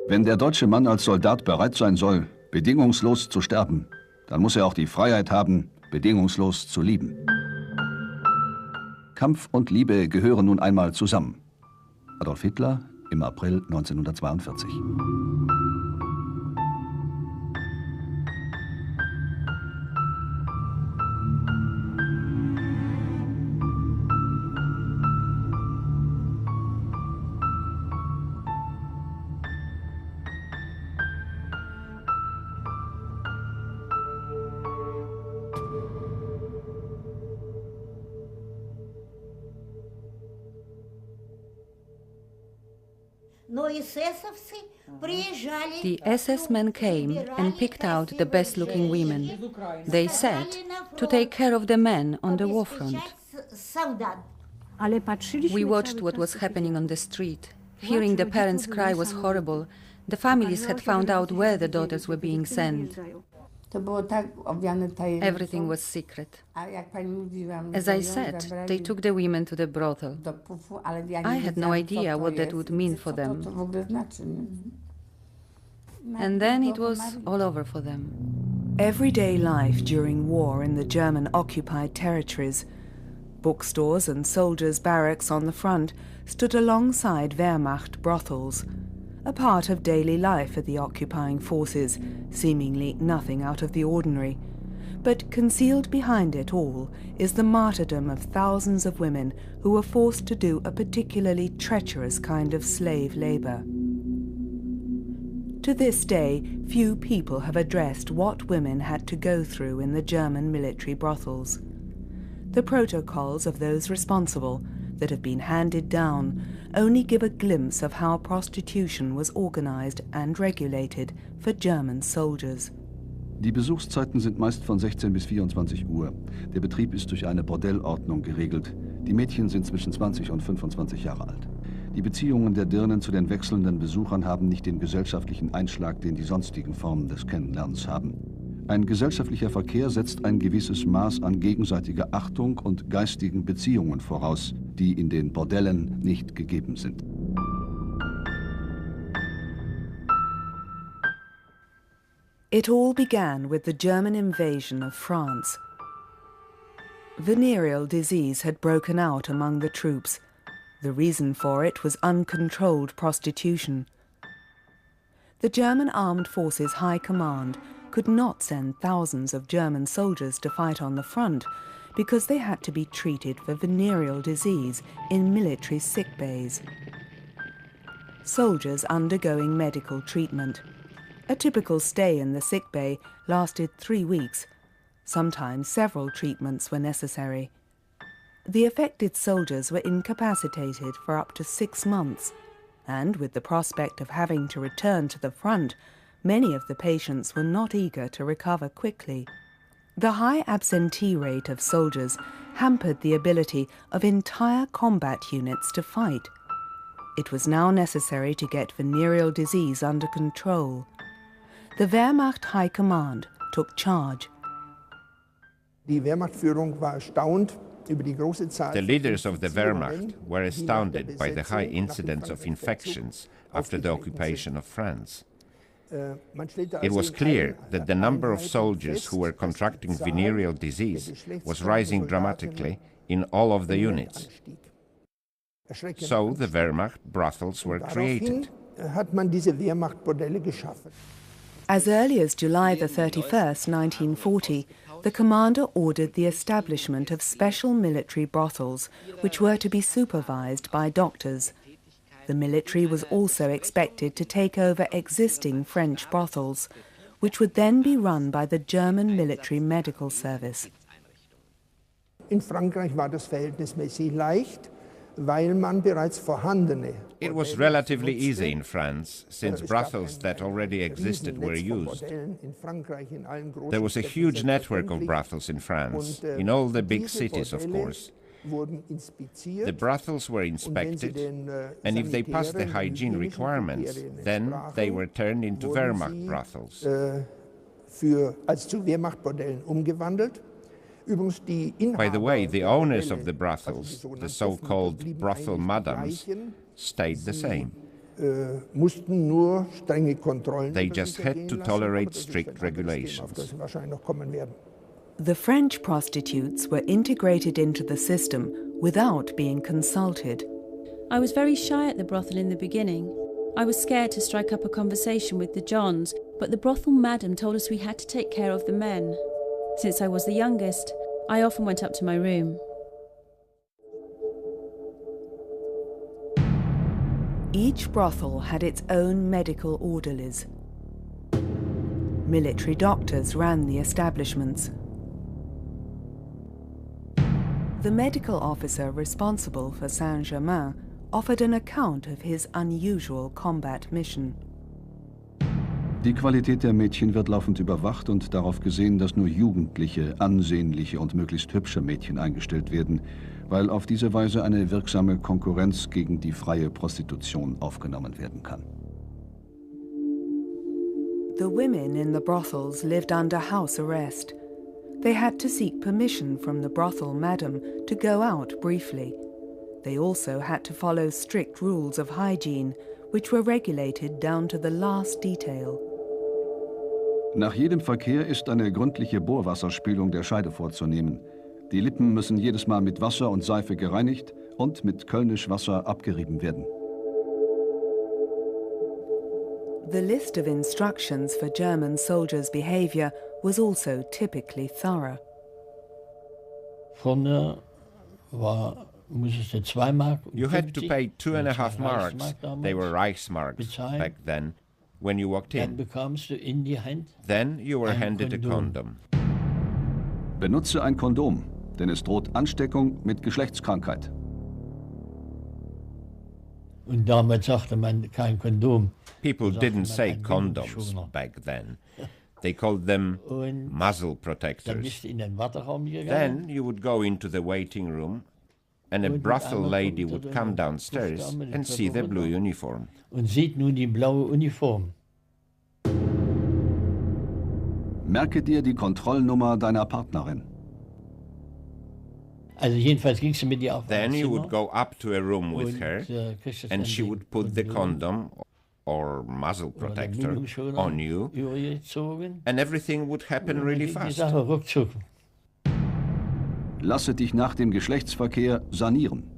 Wenn der deutsche Mann als Soldat bereit sein soll, bedingungslos zu sterben, dann muss er auch die Freiheit haben, bedingungslos zu lieben. Kampf und Liebe gehören nun einmal zusammen. Adolf Hitler im April 1942. The SS men came and picked out the best-looking women. They said to take care of the men on the war front. We watched what was happening on the street. Hearing the parents cry was horrible. The families had found out where the daughters were being sent. Everything was secret. As I said, they took the women to the brothel. I had no idea what that would mean for them. And then it was all over for them. Everyday life during war in the German-occupied territories. Bookstores and soldiers' barracks on the front stood alongside Wehrmacht brothels, a part of daily life for the occupying forces, seemingly nothing out of the ordinary. But concealed behind it all is the martyrdom of thousands of women who were forced to do a particularly treacherous kind of slave labor. To this day, few people have addressed what women had to go through in the German military brothels. The protocols of those responsible that have been handed down only give a glimpse of how prostitution was organized and regulated for German soldiers. Die Besuchszeiten sind meist von 16 bis 24 Uhr. Der Betrieb ist durch eine Bordellordnung geregelt. Die Mädchen sind zwischen 20 und 25 Jahre alt. Die Beziehungen der Dirnen zu den wechselnden Besuchern haben nicht den gesellschaftlichen Einschlag, den die sonstigen Formen des Kennenlernens haben. Ein gesellschaftlicher Verkehr setzt ein gewisses Maß an gegenseitiger Achtung und geistigen Beziehungen voraus, die in den Bordellen nicht gegeben sind. It all began with the German invasion of France. Venereal disease had broken out among the troops. The reason for it was uncontrolled prostitution. The German Armed Forces High Command could not send thousands of German soldiers to fight on the front because they had to be treated for venereal disease in military sick bays. Soldiers undergoing medical treatment. A typical stay in the sick bay lasted 3 weeks. Sometimes several treatments were necessary. The affected soldiers were incapacitated for up to 6 months, and with the prospect of having to return to the front, many of the patients were not eager to recover quickly. The high absentee rate of soldiers hampered the ability of entire combat units to fight. It was now necessary to get venereal disease under control. The Wehrmacht High Command took charge. Die Wehrmachtführung war erstaunt. The leaders of the Wehrmacht were astounded by the high incidence of infections after the occupation of France. It was clear that the number of soldiers who were contracting venereal disease was rising dramatically in all of the units. So the Wehrmacht brothels were created. As early as July the 31st, 1940, the commander ordered the establishment of special military brothels, which were to be supervised by doctors. The military was also expected to take over existing French brothels, which would then be run by the German military medical service. In Frankreich war das verhältnismäßig leicht, weil man bereits vorhandene. It was relatively easy in France, since brothels that already existed were used. There was a huge network of brothels in France, in all the big cities, of course. The brothels were inspected, and if they passed the hygiene requirements, then they were turned into Wehrmacht brothels. Als zu Wehrmachtbordellen umgewandelt. By the way, the owners of the brothels, the so-called brothel madams, stayed the same. They just had to tolerate strict regulations. The French prostitutes were integrated into the system without being consulted. I was very shy at the brothel in the beginning. I was scared to strike up a conversation with the Johns, but the brothel madam told us we had to take care of the men. Since I was the youngest, I often went up to my room. Each brothel had its own medical orderlies. Military doctors ran the establishments. The medical officer responsible for Saint-Germain offered an account of his unusual combat mission. Die Qualität der Mädchen wird laufend überwacht und darauf gesehen, dass nur jugendliche, ansehnliche und möglichst hübsche Mädchen eingestellt werden, weil auf diese Weise eine wirksame Konkurrenz gegen die freie Prostitution aufgenommen werden kann. The women in the brothels lived under house arrest. They had to seek permission from the brothel madam to go out briefly. They also had to follow strict rules of hygiene, which were regulated down to the last detail. Nach jedem Verkehr ist eine gründliche Bohrwasserspülung der Scheide vorzunehmen. Die Lippen müssen jedes Mal mit Wasser und Seife gereinigt und mit Kölnisch Wasser abgerieben werden. The list of instructions for German soldiers' behavior was also typically thorough. Vorne musstest 2 Mark. You had to pay 2.5 marks. They were Reichsmarks back then. When you walked in, then you were handed a condom. Benutze ein Kondom, denn es droht Ansteckung mit Geschlechtskrankheit. Und damals sagte man kein Kondom. People didn't say condoms back then. They called them muzzle protectors. Then you would go into the waiting room and a brothel lady would come downstairs and see the blue uniform. Und sieht nun die blaue Uniform. Merke dir die Kontrollnummer deiner Partnerin. Also jedenfalls gingst du mit ihr auf. Then you would go up to a room with her and she would put the condom or muzzle protector on you and everything would happen really fast. Lasse dich nach dem Geschlechtsverkehr sanieren.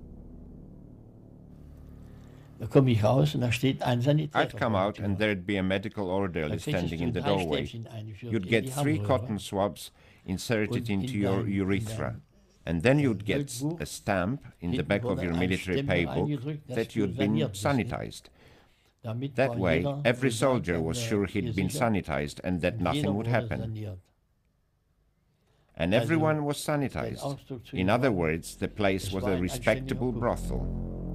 Da komme ich raus und da steht ein Sanitär. I'd come out and there'd be a medical orderly standing in the doorway. You'd get 3 cotton swabs inserted into your urethra. And then you'd get a stamp in the back of your military paybook that you'd been sanitized. That way, every soldier was sure he'd been sanitized and that nothing would happen. And everyone was sanitized. In other words, the place was a respectable brothel.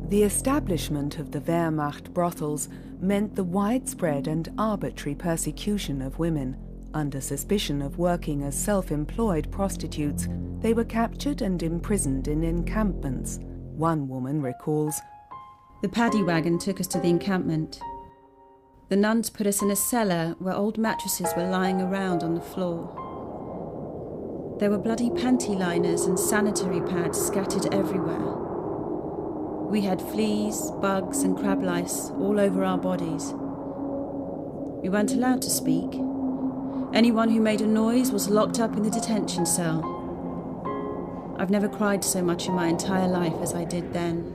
The establishment of the Wehrmacht brothels meant the widespread and arbitrary persecution of women. Under suspicion of working as self-employed prostitutes, they were captured and imprisoned in encampments. One woman recalls, "The paddy wagon took us to the encampment. The nuns put us in a cellar where old mattresses were lying around on the floor. There were bloody panty liners and sanitary pads scattered everywhere. We had fleas, bugs and crab lice all over our bodies. We weren't allowed to speak. Anyone who made a noise was locked up in the detention cell. I've never cried so much in my entire life as I did then."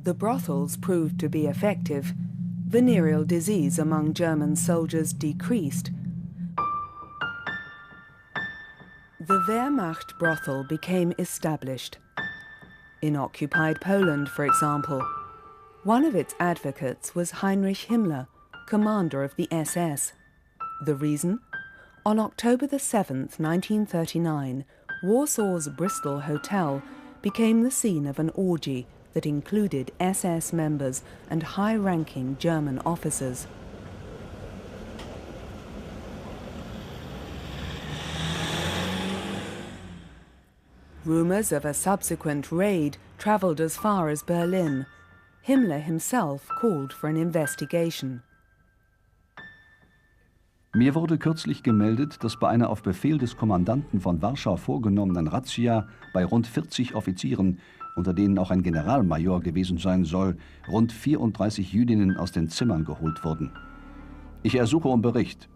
The brothels proved to be effective. Venereal disease among German soldiers decreased. The Wehrmacht brothel became established. In occupied Poland, for example, one of its advocates was Heinrich Himmler, commander of the SS. The reason? On October the 7th, 1939, Warsaw's Bristol Hotel became the scene of an orgy that included SS members and high-ranking German officers. Rumours of a subsequent raid travelled as far as Berlin. Himmler himself called for an investigation. Mir wurde kürzlich gemeldet, dass bei einer auf Befehl des Kommandanten von Warschau vorgenommenen Razzia bei rund 40 Offizieren, unter denen auch ein Generalmajor gewesen sein soll, rund 34 Jüdinnen aus den Zimmern geholt wurden. Ich ersuche um Bericht.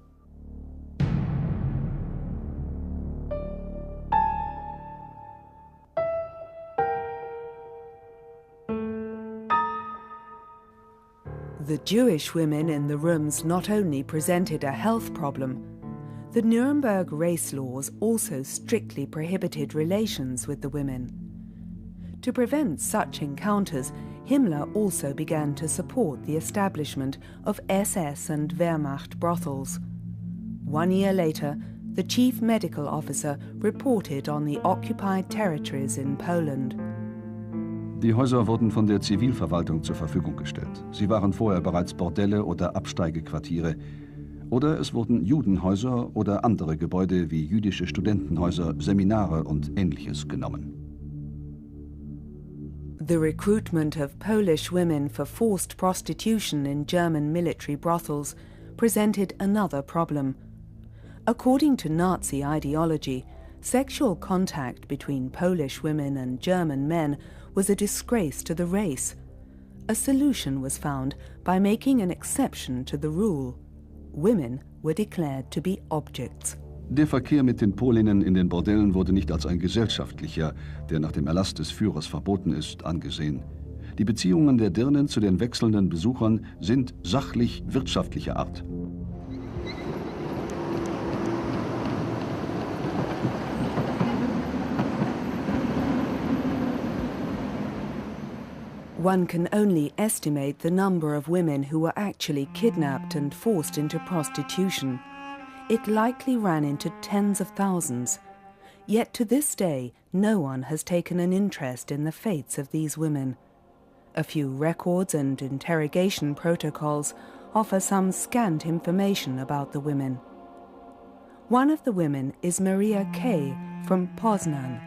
The Jewish women in the rooms not only presented a health problem, the Nuremberg race laws also strictly prohibited relations with the women. To prevent such encounters, Himmler also began to support the establishment of SS and Wehrmacht brothels. 1 year later, the chief medical officer reported on the occupied territories in Poland. Die Häuser wurden von der Zivilverwaltung zur Verfügung gestellt. Sie waren vorher bereits Bordelle oder Absteigequartiere. Oder es wurden Judenhäuser oder andere Gebäude wie jüdische Studentenhäuser, Seminare und Ähnliches genommen. The recruitment of Polish women for forced prostitution in German military brothels presented another problem. According to Nazi ideology, sexual contact between Polish women and German men was a disgrace to the race. A solution was found by making an exception to the rule. Women were declared to be objects. Der Verkehr mit den Polinnen in den Bordellen wurde nicht als ein gesellschaftlicher, der nach dem Erlass des Führers verboten ist, angesehen. Die Beziehungen der Dirnen zu den wechselnden Besuchern sind sachlich-wirtschaftlicher Art. One can only estimate the number of women who were actually kidnapped and forced into prostitution. It likely ran into tens of thousands. Yet to this day, no one has taken an interest in the fates of these women. A few records and interrogation protocols offer some scant information about the women. One of the women is Maria K. from Poznan.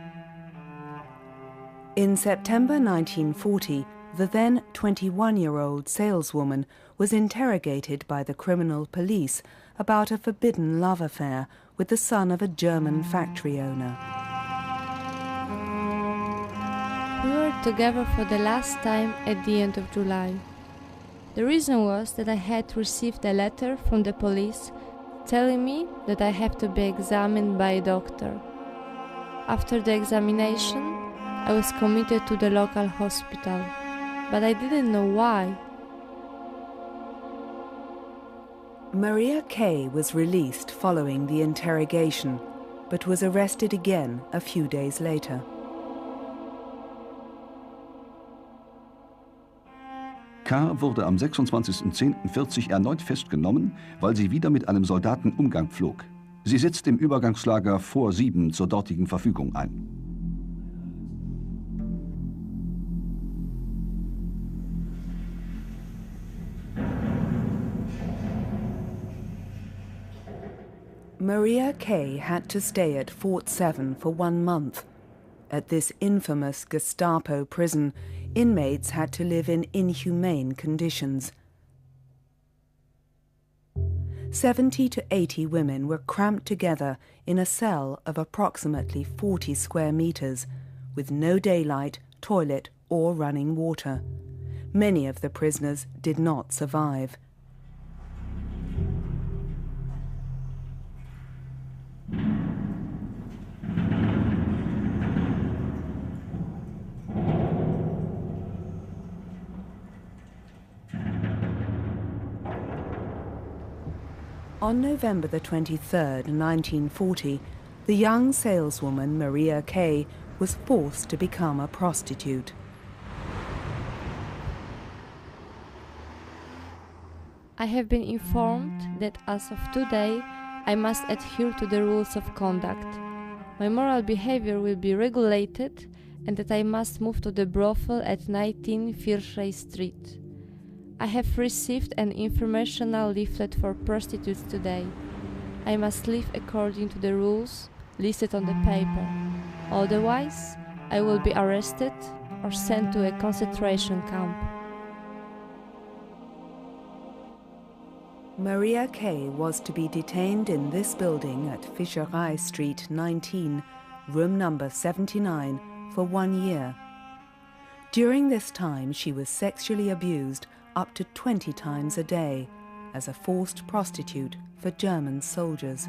In September 1940, the then 21-year-old saleswoman was interrogated by the criminal police about a forbidden love affair with the son of a German factory owner. We were together for the last time at the end of July. The reason was that I had received a letter from the police telling me that I have to be examined by a doctor. After the examination, I was committed to the local hospital, but I didn't know why. Maria K. was released following the interrogation, but was arrested again a few days later. K. wurde am 26.10.40 erneut festgenommen, weil sie wieder mit einem Soldaten Umgang pflog. Sie sitzt im Übergangslager vor 7 zur dortigen Verfügung ein. Maria K. had to stay at Fort 7 for 1 month. At this infamous Gestapo prison, inmates had to live in inhumane conditions. 70 to 80 women were cramped together in a cell of approximately 40 square meters, with no daylight, toilet, or running water. Many of the prisoners did not survive. On November the 23rd, 1940, the young saleswoman Maria K. was forced to become a prostitute. I have been informed that as of today, I must adhere to the rules of conduct. My moral behavior will be regulated and that I must move to the brothel at 19 Firszej Street. I have received an informational leaflet for prostitutes today. I must live according to the rules listed on the paper. Otherwise, I will be arrested or sent to a concentration camp. Maria K. was to be detained in this building at Fischerei Street 19, room number 79, for 1 year. During this time, she was sexually abused up to 20 times a day as a forced prostitute for German soldiers.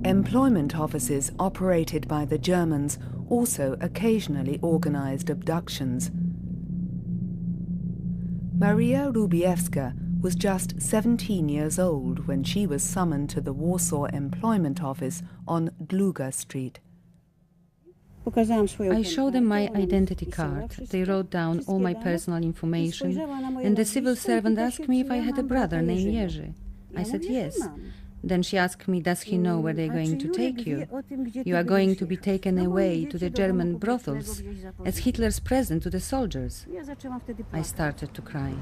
Employment offices operated by the Germans also occasionally organized abductions. Maria Rubiewska was just 17 years old when she was summoned to the Warsaw Employment Office on Dluga Street. I showed them my identity card. They wrote down all my personal information, and the civil servant asked me if I had a brother named Jerzy. I said yes. Then she asked me, does he know where they're going to take you? You are going to be taken away to the German brothels as Hitler's present to the soldiers. I started to cry.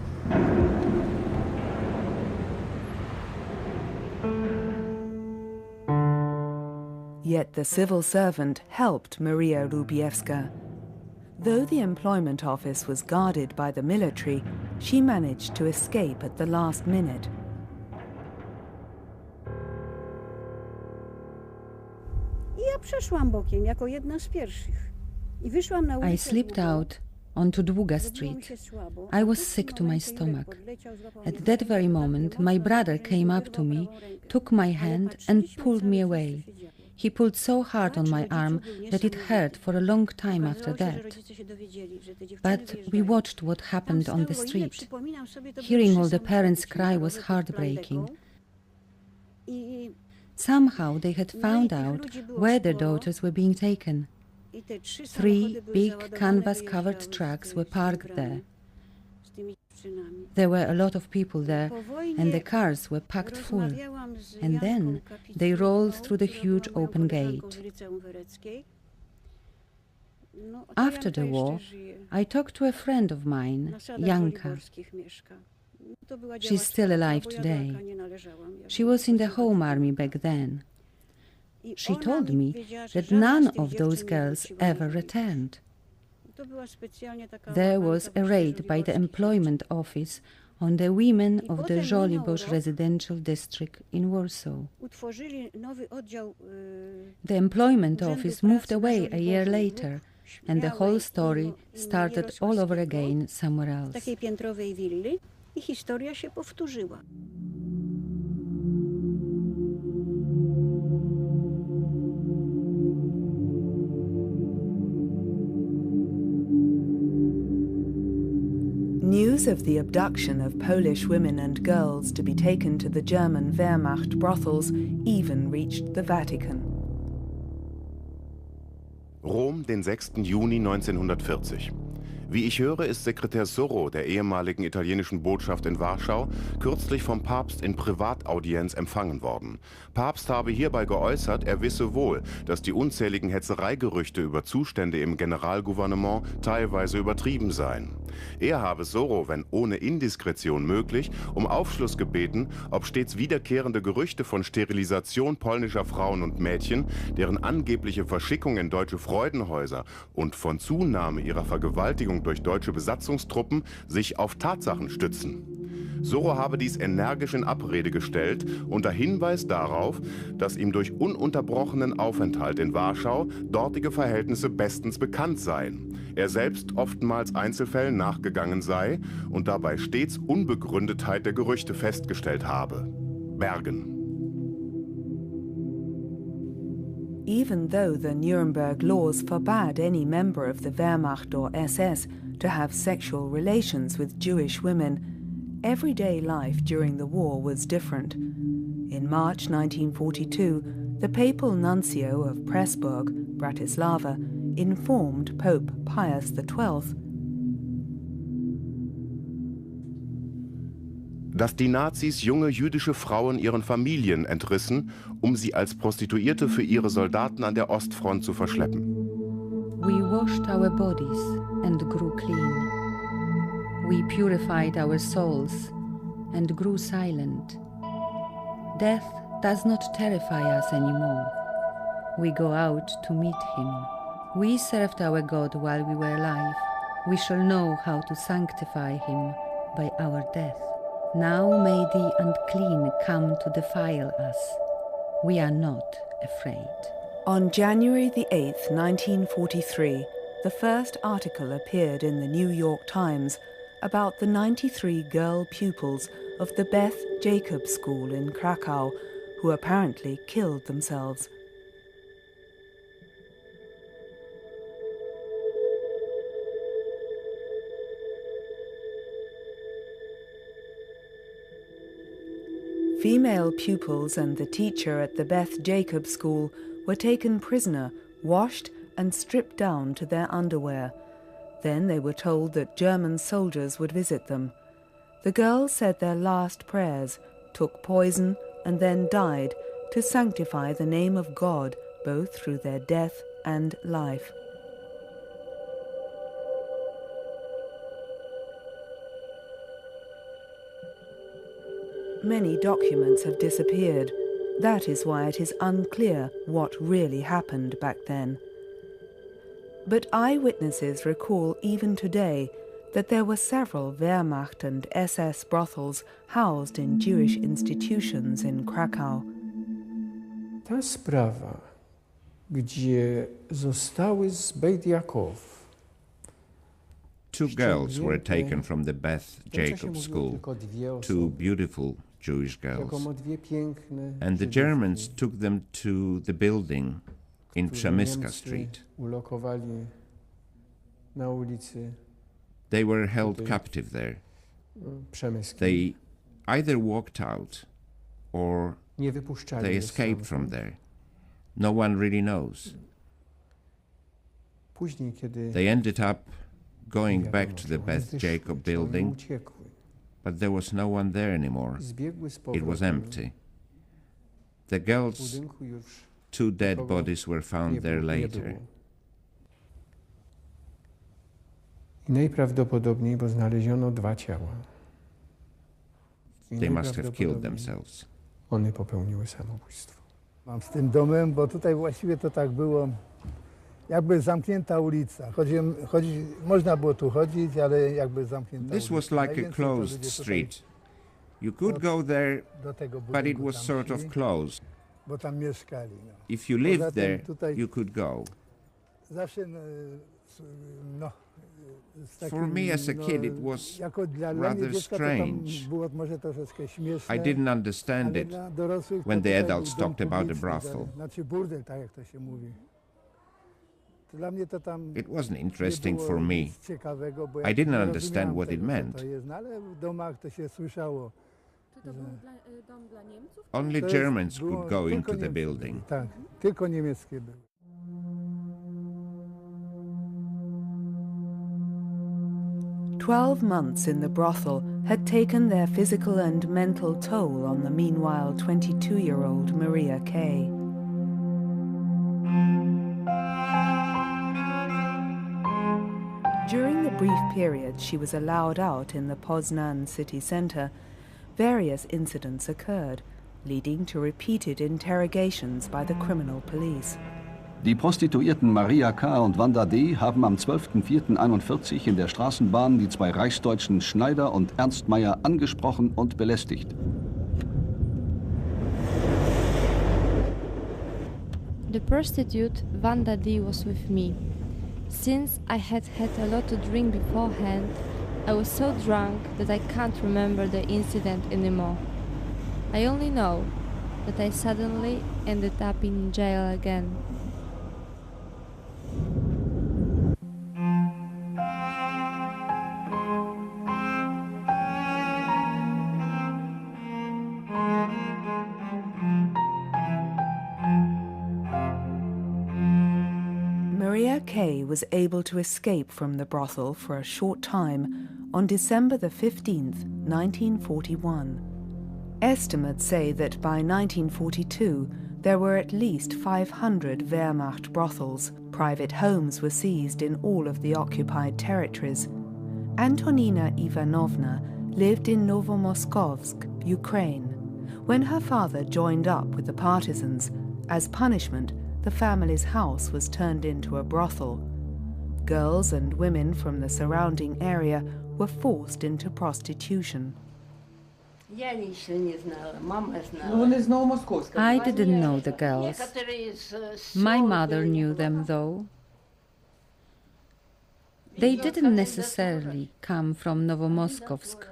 Yet the civil servant helped Maria Rubiewska. Though the employment office was guarded by the military, she managed to escape at the last minute. I slipped out onto Długa Street. I was sick to my stomach. At that very moment, my brother came up to me, took my hand and pulled me away. He pulled so hard on my arm that it hurt for a long time after that. But we watched what happened on the street. Hearing all the parents cry was heartbreaking. Somehow they had found out where their daughters were being taken. 3 big canvas-covered trucks were parked there. There were a lot of people there, and the cars were packed full. And then they rolled through the huge open gate. After the war, I talked to a friend of mine, Janka. She's still alive today. She was in the Home Army back then. She told me that none of those girls ever returned. There was a raid by the employment office on the women of the Żoliborz residential district in Warsaw. The employment office moved away a year later, and the whole story started all over again somewhere else. News of the abduction of Polish women and girls to be taken to the German Wehrmacht brothels even reached the Vatican. Rom, den 6. Juni 1940. Wie ich höre, ist Sekretär Sorro der ehemaligen italienischen Botschaft in Warschau kürzlich vom Papst in Privataudienz empfangen worden. Papst habe hierbei geäußert, er wisse wohl, dass die unzähligen Hetzereigerüchte über Zustände im Generalgouvernement teilweise übertrieben seien. Er habe Sorro, wenn ohne Indiskretion möglich, um Aufschluss gebeten, ob stets wiederkehrende Gerüchte von Sterilisation polnischer Frauen und Mädchen, deren angebliche Verschickung in deutsche Freudenhäuser und von Zunahme ihrer Vergewaltigung durch deutsche Besatzungstruppen sich auf Tatsachen stützen. Sorro habe dies energisch in Abrede gestellt, unter Hinweis darauf, dass ihm durch ununterbrochenen Aufenthalt in Warschau dortige Verhältnisse bestens bekannt seien. Er selbst oftmals Einzelfällen nachgegangen sei und dabei stets Unbegründetheit der Gerüchte festgestellt habe. Bergen. Even though the Nuremberg laws forbade any member of the Wehrmacht or SS to have sexual relations with Jewish women, everyday life during the war was different. In March 1942, the papal nuncio of Pressburg, Bratislava, informed Pope Pius XII. Dass die Nazis junge jüdische Frauen ihren Familien entrissen, um sie als Prostituierte für ihre Soldaten an der Ostfront zu verschleppen. We washed our bodies and grew clean. We purified our souls and grew silent. Death does not terrify us anymore. we go out to meet him. We served our God while we were alive. We shall know how to sanctify him by our death. Now may the unclean come to defile us. We are not afraid. On January the 8th, 1943, the first article appeared in the New York Times about the 93 girl pupils of the Beth Jacob School in Krakow who apparently killed themselves. Female pupils and the teacher at the Beth Jacob School were taken prisoner, washed and stripped down to their underwear. Then they were told that German soldiers would visit them. The girls said their last prayers, took poison and then died to sanctify the name of God both through their death and life. Many documents have disappeared. That is why it is unclear what really happened back then. But eyewitnesses recall even today that there were several Wehrmacht and SS brothels housed in Jewish institutions in Krakow. Ta sprawa, gdzie zostały z Beit Yaakov. Two girls were taken from the Beth Jacob School, two beautiful Jewish girls, and the Germans took them to the building in Przemyska Street. They were held captive there. They either walked out or they escaped from there. No one really knows. They ended up going back to the Beth Jacob building, but there was no one there anymore. It was empty. The girls' two dead bodies were found there later. Najprawdopodobniej, bo znaleziono dwa ciała. They must have killed themselves. One popełniły samobójstwo. Mam z tym domem, bo tutaj właściwie to tak było, jakby zamknięta ulica. Można było tu chodzić, ale jakby zamknięta ulica. This was like a closed street. You could go there, but it was sort of closed. Bo tam mieszkali. If you lived there, you could go. Zawsze, For me as a kid, it was rather strange. I didn't understand it when the adults talked about a brothel. It wasn't interesting for me. I didn't understand what it meant. Only Germans could go into the building. 12 months in the brothel had taken their physical and mental toll on the meanwhile 22-year-old Maria Kay. During the brief period she was allowed out in the Poznan city center, various incidents occurred, leading to repeated interrogations by the criminal police. Die Prostituierten Maria K. und Wanda D. haben am 12.04.41 in der Straßenbahn die zwei Reichsdeutschen Schneider und Ernst Meyer angesprochen und belästigt. The prostitute Wanda D. was with me. Since I had had a lot to drink beforehand, I was so drunk that I can't remember the incident anymore. I only know that I suddenly ended up in jail again. Maria Kay was able to escape from the brothel for a short time on December the 15th, 1941. Estimates say that by 1942 there were at least 500 Wehrmacht brothels. Private homes were seized in all of the occupied territories. Antonina Ivanovna lived in Novomoskovsk, Ukraine. When her father joined up with the partisans, as punishment, the family's house was turned into a brothel. Girls and women from the surrounding area were forced into prostitution. I didn't know the girls. My mother knew them, though. They didn't necessarily come from Novomoskovsk,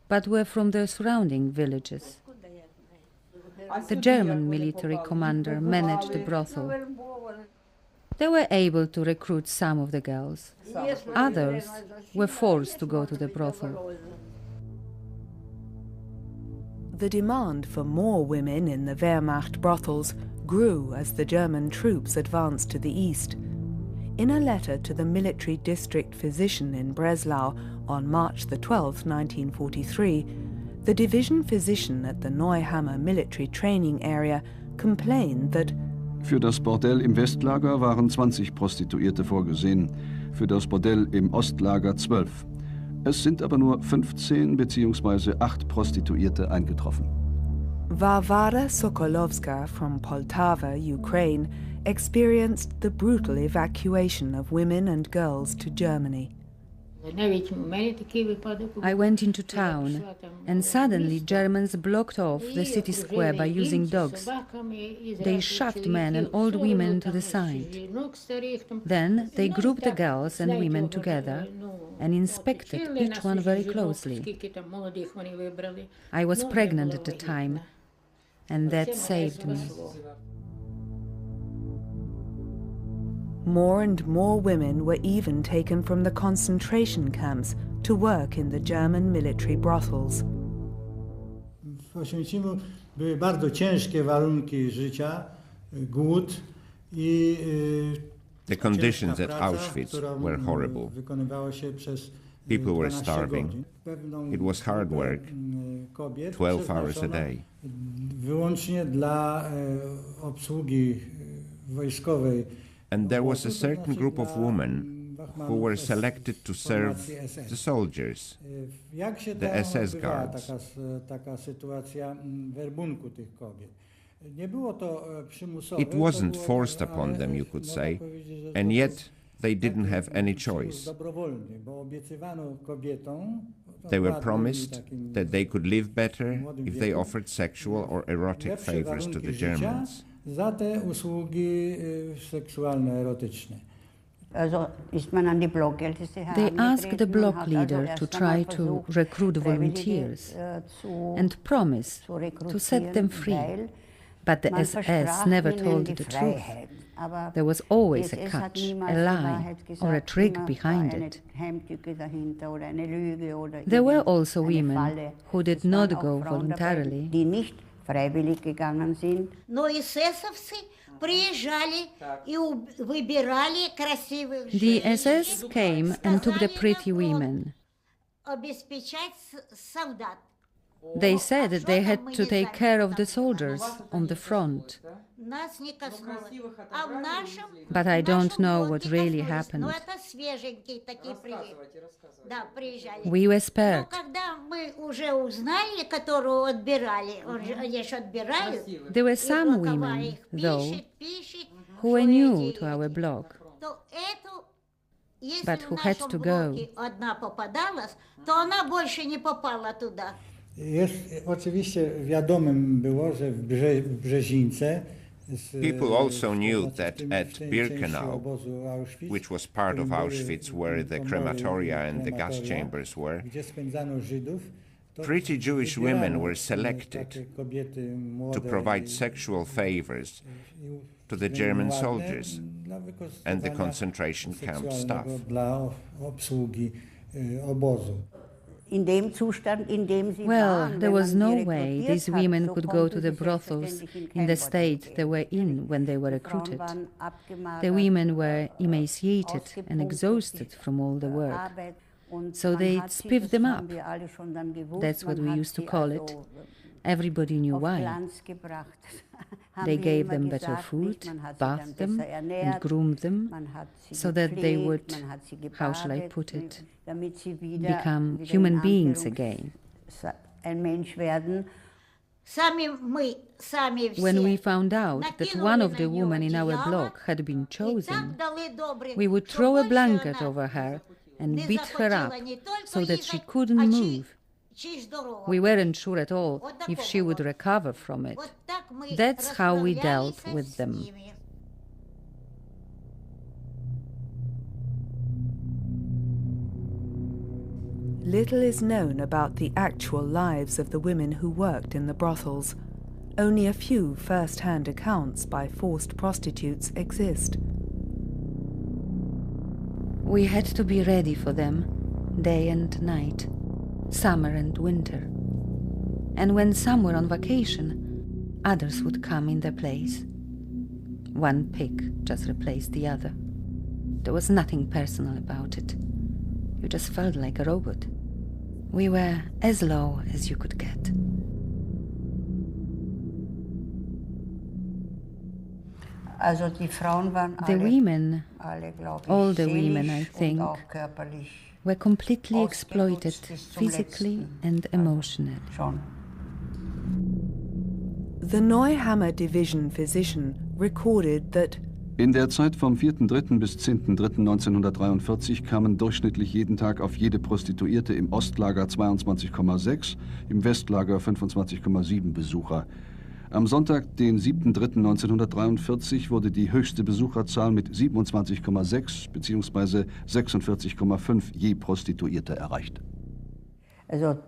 but were from the surrounding villages. The German military commander managed the brothel. They were able to recruit some of the girls. Others were forced to go to the brothel. The demand for more women in the Wehrmacht brothels grew as the German troops advanced to the east. In a letter to the military district physician in Breslau on March 12, 1943, the division physician at the Neuhammer military training area complained that für das Bordell im Westlager waren 20 Prostituierte vorgesehen, für das Bordell im Ostlager 12. Es sind aber nur 15 bzw. 8 Prostituierte eingetroffen. Varvara Sokolovska from Poltava, Ukraine, experienced the brutal evacuation of women and girls to Germany. I went into town, and suddenly Germans blocked off the city square by using dogs. They shoved men and old women to the side. Then they grouped the girls and women together and inspected each one very closely. I was pregnant at the time, and that saved me. More and more women were even taken from the concentration camps to work in the German military brothels. W Oświęcimiu były bardzo ciężkie warunki życia, głód i The conditions at Auschwitz were horrible. People were starving. It was hard work, 12 hours a day. Wyłącznie dla obsługi wojskowej. And there was a certain group of women who were selected to serve the soldiers, the SS guards. It wasn't forced upon them, you could say, and yet they didn't have any choice. They were promised that they could live better if they offered sexual or erotic favors to the Germans. Za te usługi seksualne, erotyczne. They asked the block leader to try to recruit volunteers and promise to set them free, but the SS never told the truth. There was always a catch, a lie, or a trick behind it. There were also women who did not go voluntarily. Фreiwillig gegangen sind. Но эсэсовцы приезжали и выбирали красивых женщин. The SS came and took the pretty women. Обеспечать солдат. They said that they had to take care of the soldiers on the front. Нас не коснулось. А в нашем, but I don't know what really happened. Но это свеженькие такие да, приезжали. We were spared. Но когда мы уже узнали, которую отбирали, они же отбирают. There were some women, though, who were new to our block, but who had to go. Одна попадалась, то она больше не попала туда. Jest oczywiście wiadomym było, że w Brzezińce People also knew that at Birkenau, which was part of Auschwitz where the crematoria and the gas chambers were, pretty Jewish women were selected to provide sexual favors to the German soldiers and the concentration camp staff. Well, there was no way these women could go to the brothels in the state they were in when they were recruited. The women were emaciated and exhausted from all the work, so they'd spiff them up. That's what we used to call it. Everybody knew why. They gave them better food, bathed them, and groomed them, so that they would, how shall I put it, become human beings again. When we found out that one of the women in our block had been chosen, we would throw a blanket over her and beat her up so that she couldn't move. We weren't sure at all if she would recover from it. That's how we dealt with them. Little is known about the actual lives of the women who worked in the brothels. Only a few first-hand accounts by forced prostitutes exist. We had to be ready for them, day and night, summer and winter. And when some were on vacation, others would come in their place. One pig just replaced the other. There was nothing personal about it. You just felt like a robot. We were as low as you could get. The women, all the women, I think, were completely exploited physically and emotionally. The Neuhammer Division physician recorded that in der Zeit vom 4.3. bis 10.3.1943 kamen durchschnittlich jeden Tag auf jede Prostituierte im Ostlager 22,6, im Westlager 25,7 Besucher. Am Sonntag, den 7.3.1943, wurde die höchste Besucherzahl mit 27,6 bzw. 46,5 je Prostituierte erreicht. Also,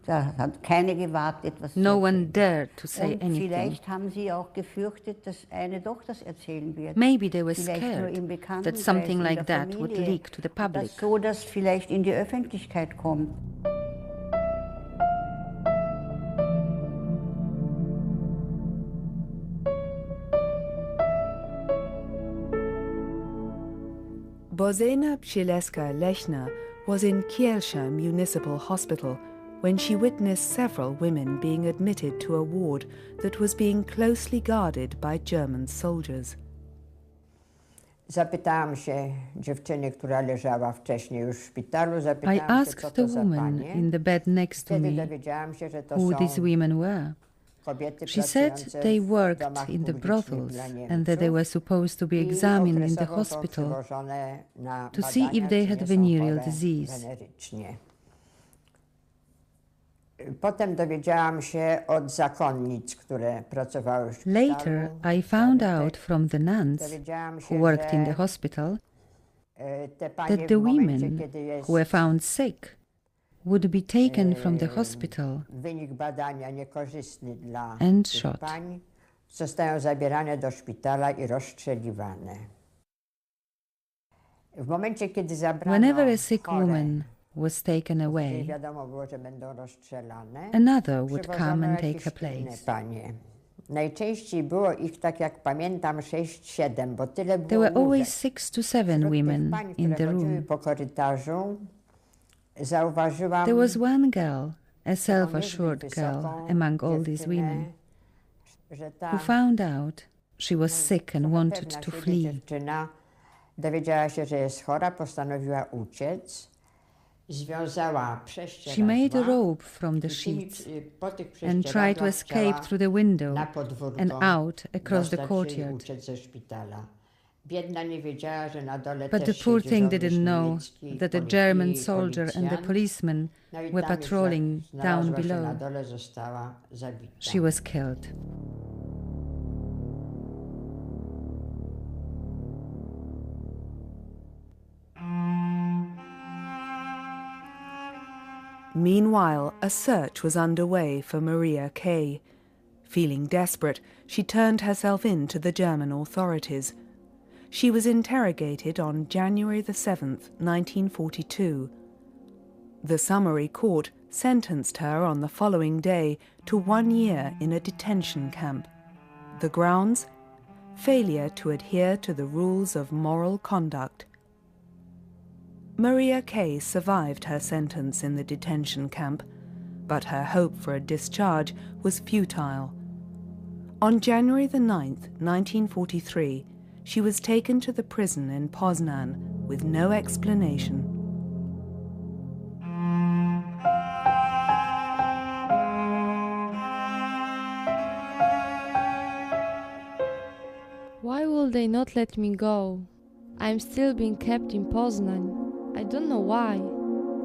da hat keiner gewagt, etwas zu No one dared to say anything. Vielleicht haben sie auch gefürchtet, dass eine doch das erzählen wird. Maybe they were scared that something like that would leak to the public. So, dass vielleicht in die Öffentlichkeit kommt. Bożena Przyleska-Lechner was in Kielce Municipal Hospital when she witnessed several women being admitted to a ward that was being closely guarded by German soldiers. Zapytałam się dziewczyny, która leżała wcześniej już w szpitalu, I asked the woman in the bed next to me who these women were. She said they worked in the brothels and that they were supposed to be examined in the hospital to see if they had venereal disease. Potem dowiedziałam się od zakonnic, które pracowały w szpitalu. Later, I found out from the nuns who worked in the hospital that the women who were found sick would be taken from the hospital wynik badania niekorzystny dla and tych shot. pań, zostają zabierane do szpitala i rozstrzeliwane. W momencie, kiedy zabrano Whenever a sick chore, woman was taken away, wiadomo było, że będą rozstrzelane, another would przywożono come and jakieś take her inne place. panie. Najczęściej było ich, tak jak pamiętam, 6-7, bo tyle było There were always łóżek. 6 to 7 Wśród tych women pań, in które the chodziły room. po korytarzu, zauważyłam There was one girl, a self-assured niezbyt girl wysoką among all these dziewczynę, women, że ta who found out she was sick and wanted to flee. Dziewczyna dowiedziała się, że jest chora, postanowiła uciec. Związała prześcieradła. She made a rope from the sheets and tried to escape through the window and out across the courtyard. But the poor thing didn't know that the German soldier and the policeman were patrolling down below. She was killed. Meanwhile, a search was underway for Maria K. Feeling desperate, she turned herself in to the German authorities. She was interrogated on January the 7th, 1942. The summary court sentenced her on the following day to 1 year in a detention camp. The grounds? Failure to adhere to the rules of moral conduct. Maria K. survived her sentence in the detention camp, but her hope for a discharge was futile. On January the 9th, 1943, she was taken to the prison in Poznan with no explanation. they not let me go? I'm still being kept in Poznań. I don't know why.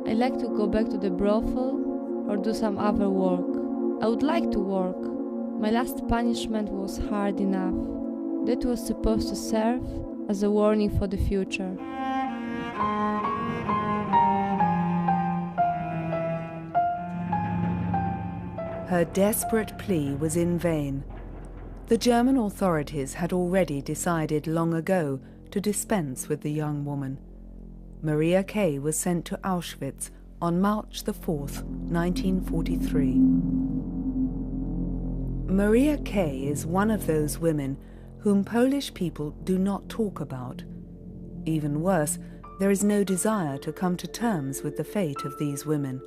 I like to go back to the brothel or do some other work. I would like to work. My last punishment was hard enough. That was supposed to serve as a warning for the future. Her desperate plea was in vain. The German authorities had already decided long ago to dispense with the young woman. Maria K. was sent to Auschwitz on March the 4th, 1943. Maria K. is one of those women whom Polish people do not talk about. Even worse, there is no desire to come to terms with the fate of these women.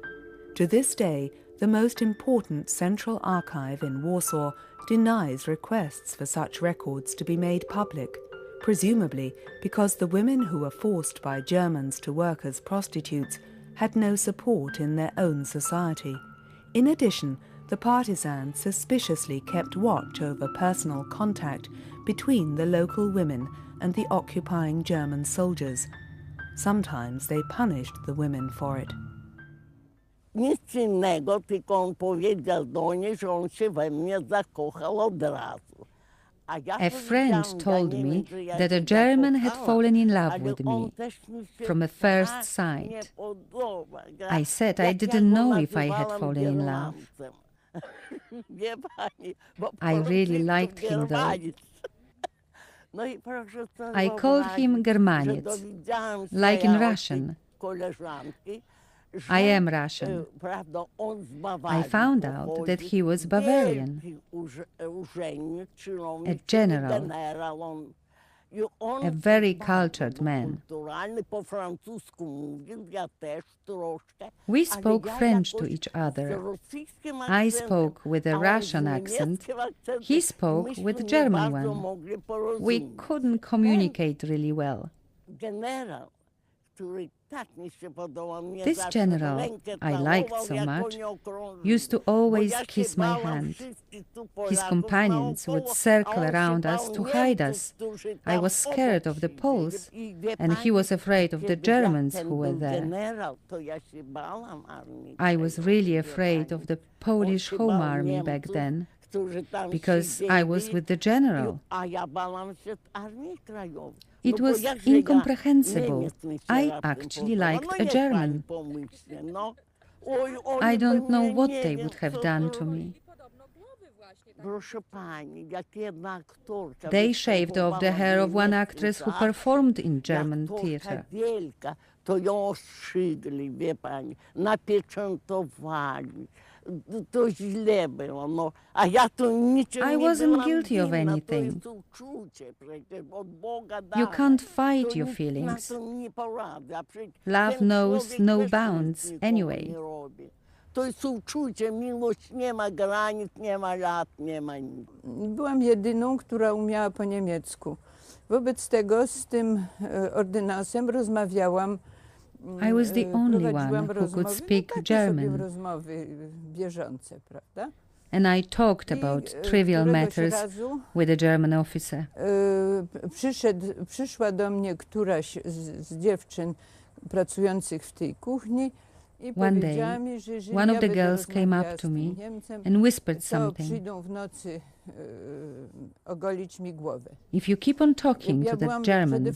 To this day, the most important central archive in Warsaw denies requests for such records to be made public, presumably because the women who were forced by Germans to work as prostitutes had no support in their own society. In addition, the partisans suspiciously kept watch over personal contact between the local women and the occupying German soldiers. Sometimes they punished the women for it. Nic innego, tylko on powiedział do niej, że on się we mnie zakochał od razu. A friend told me that a German had fallen in love with me from a first sight. I said I didn't know if I had fallen in love. I really liked him though. I called him Germaniec, like in Russian. I am Russian. I found out that he was Bavarian, a general, a very cultured man. We spoke French to each other. I spoke with a Russian accent. He spoke with a German one. We couldn't communicate really well. This general I liked so much used to always kiss my hand. His companions would circle around us to hide us. I was scared of the Poles, and he was afraid of the Germans who were there. I was really afraid of the Polish Home Army back then, because I was with the general. It was incomprehensible. I actually liked a German. I don't know what they would have done to me. They shaved off the hair of one actress who performed in German theatre. I wasn't guilty of anything. You can't fight your feelings. Love knows no bounds anyway. Byłam jedyną, która umiała po niemiecku. Wobec tego z tym ordynasem rozmawiałam. I was the only one who could speak German, and I talked about trivial matters with a German officer. Przyszła do mnie któraś z dziewczyn pracujących w tej kuchni. One day, one of the girls came up to me and whispered something. If you keep on talking to that German,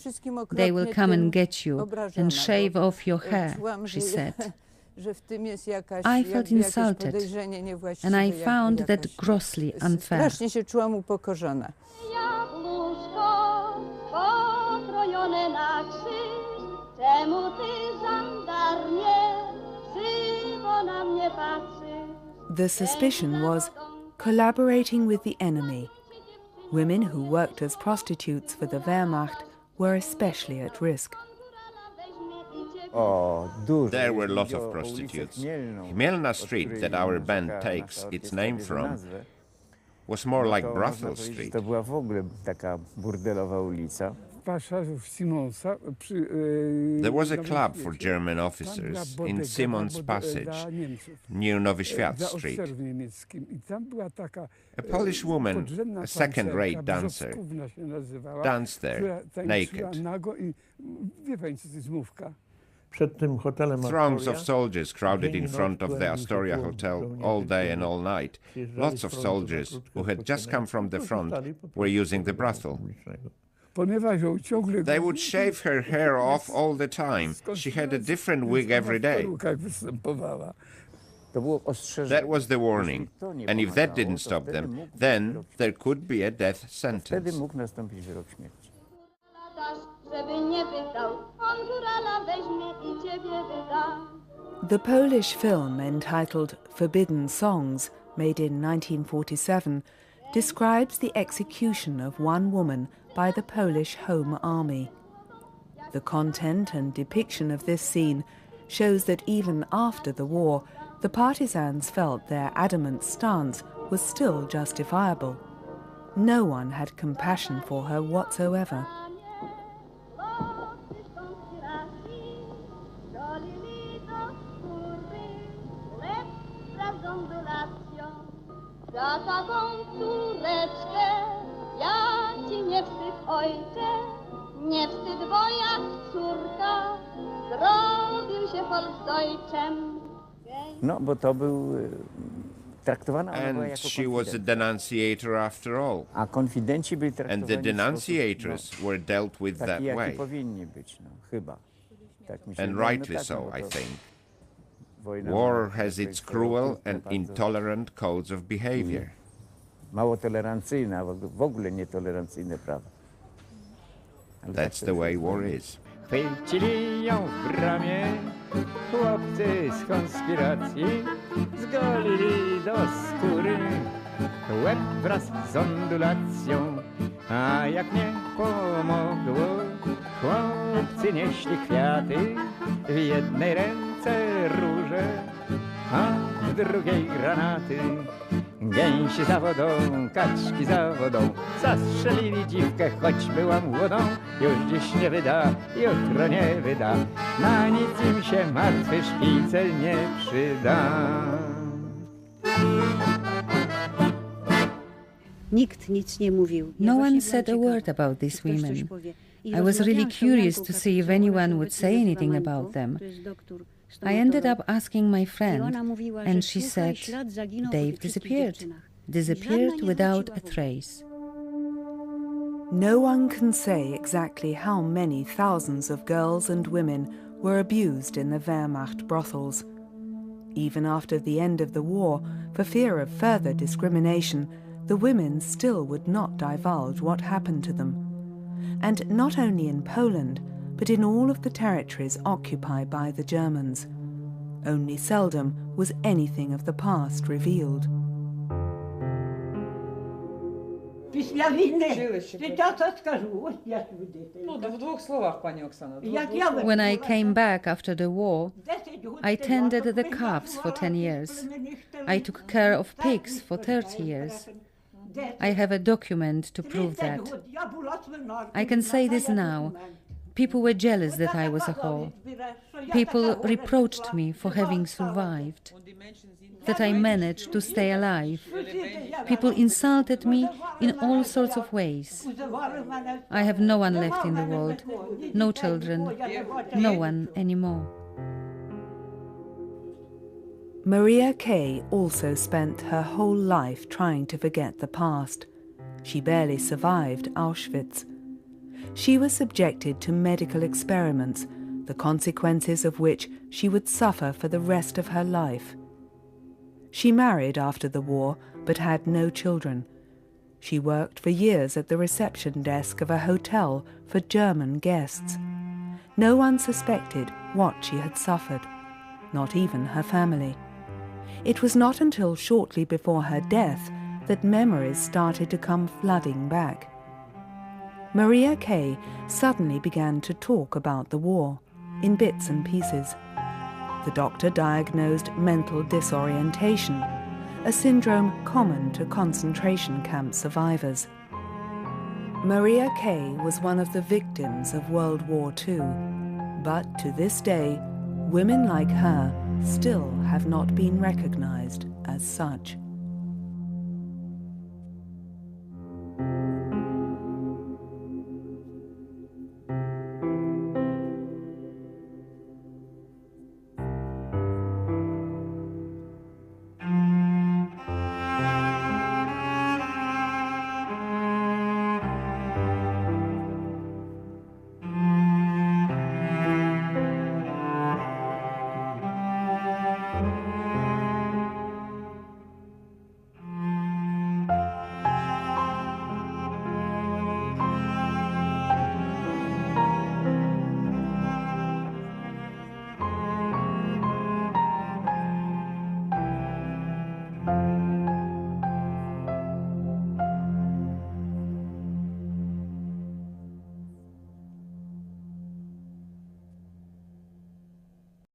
they will come and get you and shave off your hair, she said. I felt insulted, and I found that grossly unfair. The suspicion was collaborating with the enemy. Women who worked as prostitutes for the Wehrmacht were especially at risk. There were lots of prostitutes. Chmielna Street, that our band takes its name from, was more like Brothel Street. There was a club for German officers in Simon's Passage, near Nowy Świat Street. A Polish woman, a second-rate dancer, danced there, naked. Throngs of soldiers crowded in front of the Astoria Hotel all day and all night. Lots of soldiers who had just come from the front were using the brothel. They would shave her hair off all the time. She had a different wig every day. That was the warning. And if that didn't stop them, then there could be a death sentence. The Polish film entitled Forbidden Songs, made in 1947, describes the execution of one woman by the Polish Home Army. The content and depiction of this scene shows that even after the war, the partisans felt their adamant stance was still justifiable. No one had compassion for her whatsoever. Za taką córeczkę, ja ci nie wstyd, ojcze, nie wstyd, bo jak córka zrobił się Volksdeutschem. No, bo to był traktowana And she was a denunciator after all. A konfidenci byli traktowani. And the denunciators were dealt with that way. Powinni być, no, chyba. Tak mi się And rightly so, I think. War has its cruel and intolerant codes of behavior. Mało tolerancyjne, w ogóle nietolerancyjne prawa. That's the way war is. Chwycili ją w bramie chłopcy z konspiracji, zgolili do skóry łeb wraz z ondulacją, a jak nie pomogło, chłopcy nieśli kwiaty, w jednej ręce róże, a w drugiej granaty. Gęsi za wodą, kaczki za wodą, zastrzelili dziwkę, choć była młodą. Już dziś nie wyda, jutro nie wyda, na nic im się martwy szpicel nie przyda. No one said a word about these women. I was really curious to see if anyone would say anything about them. I ended up asking my friend, and she said, they've disappeared without a trace. No one can say exactly how many thousands of girls and women were abused in the Wehrmacht brothels. Even after the end of the war, for fear of further discrimination, the women still would not divulge what happened to them. And not only in Poland, but in all of the territories occupied by the Germans. Only seldom was anything of the past revealed. When I came back after the war, I tended the calves for 10 years. I took care of pigs for 30 years. I have a document to prove that. I can say this now. People were jealous that I was a whore. People reproached me for having survived, that I managed to stay alive. People insulted me in all sorts of ways. I have no one left in the world, no children, no one anymore. Maria Kay also spent her whole life trying to forget the past. She barely survived Auschwitz. She was subjected to medical experiments, the consequences of which she would suffer for the rest of her life. She married after the war, but had no children. She worked for years at the reception desk of a hotel for German guests. No one suspected what she had suffered, not even her family. It was not until shortly before her death that memories started to come flooding back. Maria Kay suddenly began to talk about the war, in bits and pieces. The doctor diagnosed mental disorientation, a syndrome common to concentration camp survivors. Maria Kay was one of the victims of World War II, but to this day, women like her still have not been recognized as such.